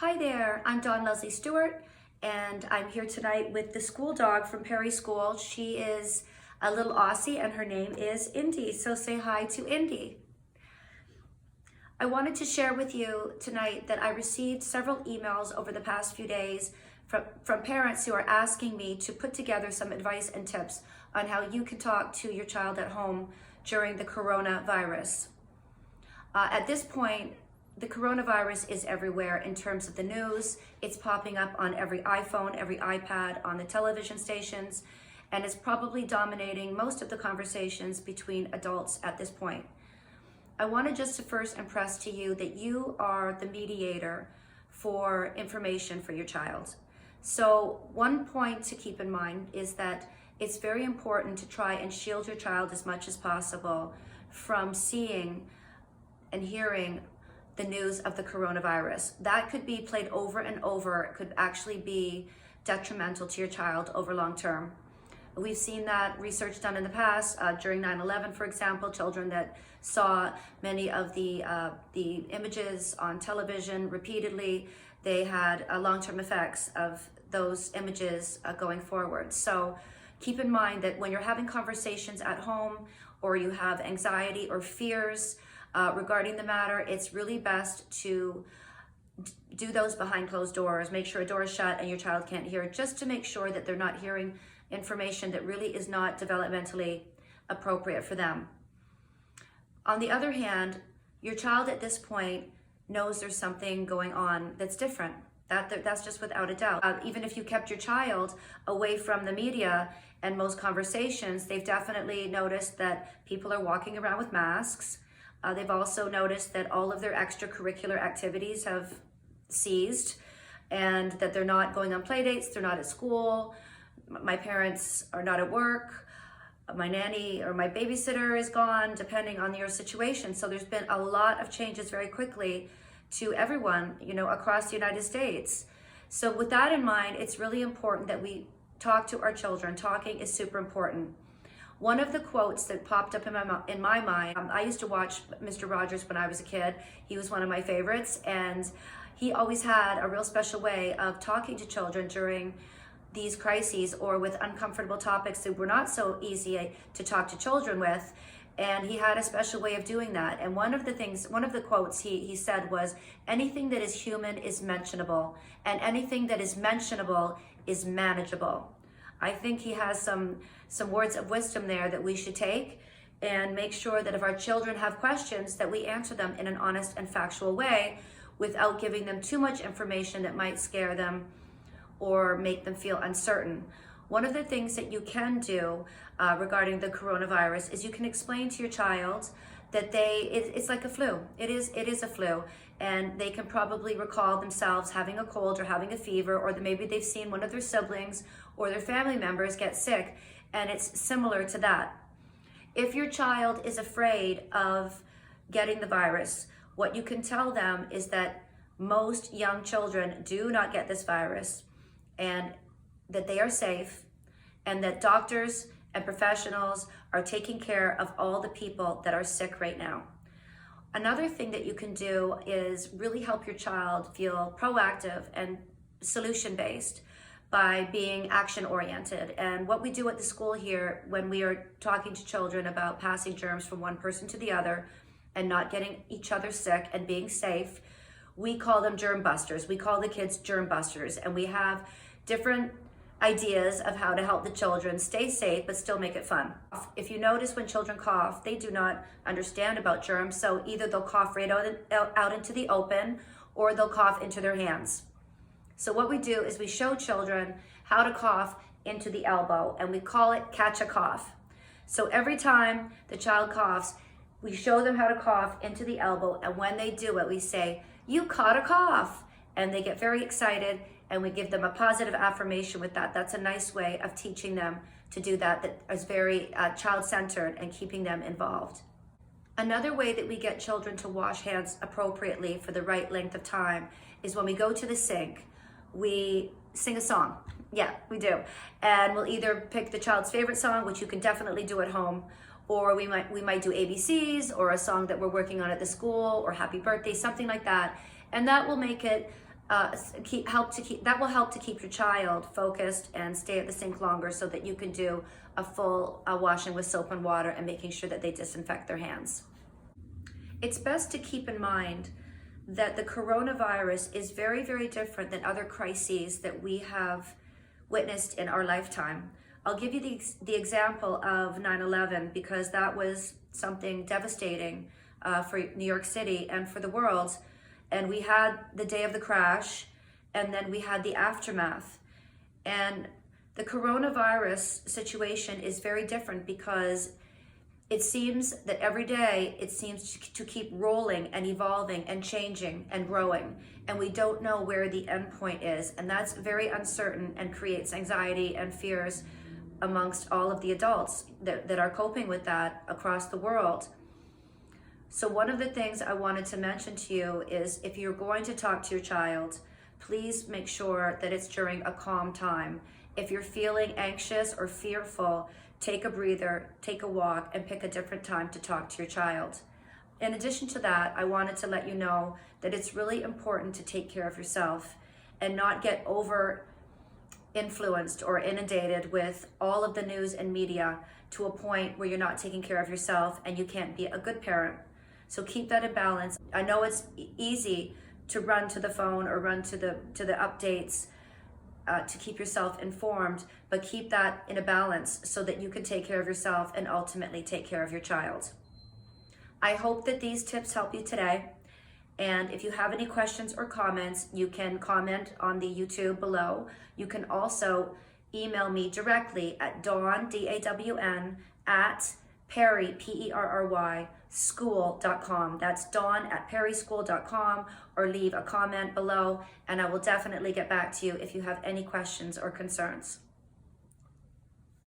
Hi there, I'm Lesley Stewart, and I'm here tonight with the school dog from Perry School. She is a little Aussie and her name is Indy, so say hi to Indy. I wanted to share with you tonight that I received several emails over the past few days from parents who are asking me to put together some advice and tips on how you can talk to your child at home during the coronavirus. At this point, the coronavirus is everywhere in terms of the news. It's popping up on every iPhone, every iPad, on the television stations, and it's probably dominating most of the conversations between adults at this point. I wanted just to first impress to you that you are the mediator for information for your child. So one point to keep in mind is that it's very important to try and shield your child as much as possible from seeing and hearing the news of the coronavirus. That could be played over and over. It could actually be detrimental to your child over long term. We've seen that research done in the past during 9/11, for example, children that saw many of the images on television repeatedly, they had long-term effects of those images going forward. So keep in mind that when you're having conversations at home or you have anxiety or fears regarding the matter, it's really best to do those behind closed doors. Make sure a door is shut and your child can't hear, just to make sure that they're not hearing information that really is not developmentally appropriate for them. On the other hand, your child at this point knows there's something going on that's different. That's just without a doubt. Even if you kept your child away from the media and most conversations, they've definitely noticed that people are walking around with masks. They've also noticed that all of their extracurricular activities have ceased and that they're not going on play dates, they're not at school, my parents are not at work, my nanny or my babysitter is gone, depending on your situation. So there's been a lot of changes very quickly to everyone, across the United States. So with that in mind, it's really important that we talk to our children. Talking is super important. One of the quotes that popped up in my mind, I used to watch Mr. Rogers when I was a kid. He was one of my favorites, and he always had a real special way of talking to children during these crises or with uncomfortable topics that were not so easy to talk to children with. And he had a special way of doing that. And one of the quotes he said was, anything that is human is mentionable, and anything that is mentionable is manageable. I think he has some words of wisdom there that we should take and make sure that if our children have questions, that we answer them in an honest and factual way without giving them too much information that might scare them or make them feel uncertain. One of the things that you can do regarding the coronavirus is you can explain to your child that it's like a flu. It is a flu, and they can probably recall themselves having a cold or having a fever, or maybe they've seen one of their siblings or their family members get sick, and it's similar to that. If your child is afraid of getting the virus, what you can tell them is that most young children do not get this virus, and that they are safe, and that doctors and professionals are taking care of all the people that are sick right now. Another thing that you can do is really help your child feel proactive and solution-based by being action-oriented. And what we do at the school here when we are talking to children about passing germs from one person to the other and not getting each other sick and being safe, we call them germ busters. We call the kids germ busters, and we have different ideas of how to help the children stay safe but still make it fun. If you notice when children cough, they do not understand about germs, so either they'll cough right out into the open or they'll cough into their hands. So what we do is we show children how to cough into the elbow, and we call it catch a cough. So every time the child coughs, we show them how to cough into the elbow, and when they do it, we say, "You caught a cough," and they get very excited, and we give them a positive affirmation with that. That's a nice way of teaching them to do that is very child-centered and keeping them involved. Another way that we get children to wash hands appropriately for the right length of time is when we go to the sink, we sing a song. Yeah, we do. And we'll either pick the child's favorite song, which you can definitely do at home, or we might do ABCs or a song that we're working on at the school, or happy birthday, something like that. And that will make it that will help to keep your child focused and stay at the sink longer, so that you can do a full washing with soap and water and making sure that they disinfect their hands. It's best to keep in mind that the coronavirus is very, very different than other crises that we have witnessed in our lifetime. I'll give you the example of 9/11, because that was something devastating for New York City and for the world. And we had the day of the crash, and then we had the aftermath. And the coronavirus situation is very different, because it seems that every day it seems to keep rolling and evolving and changing and growing. And we don't know where the end point is. And that's very uncertain and creates anxiety and fears amongst all of the adults that are coping with that across the world. So one of the things I wanted to mention to you is, if you're going to talk to your child, please make sure that it's during a calm time. If you're feeling anxious or fearful, take a breather, take a walk, and pick a different time to talk to your child. In addition to that, I wanted to let you know that it's really important to take care of yourself and not get over influenced or inundated with all of the news and media to a point where you're not taking care of yourself and you can't be a good parent. So keep that in balance. I know it's easy to run to the phone or run to the updates to keep yourself informed, but keep that in a balance so that you can take care of yourself and ultimately take care of your child. I hope that these tips help you today. And if you have any questions or comments, you can comment on the YouTube below. You can also email me directly at Dawn, D-A-W-N, at Perry, P-E-R-R-Y, school.com. That's dawn@perryschool.com, or leave a comment below, and I will definitely get back to you if you have any questions or concerns.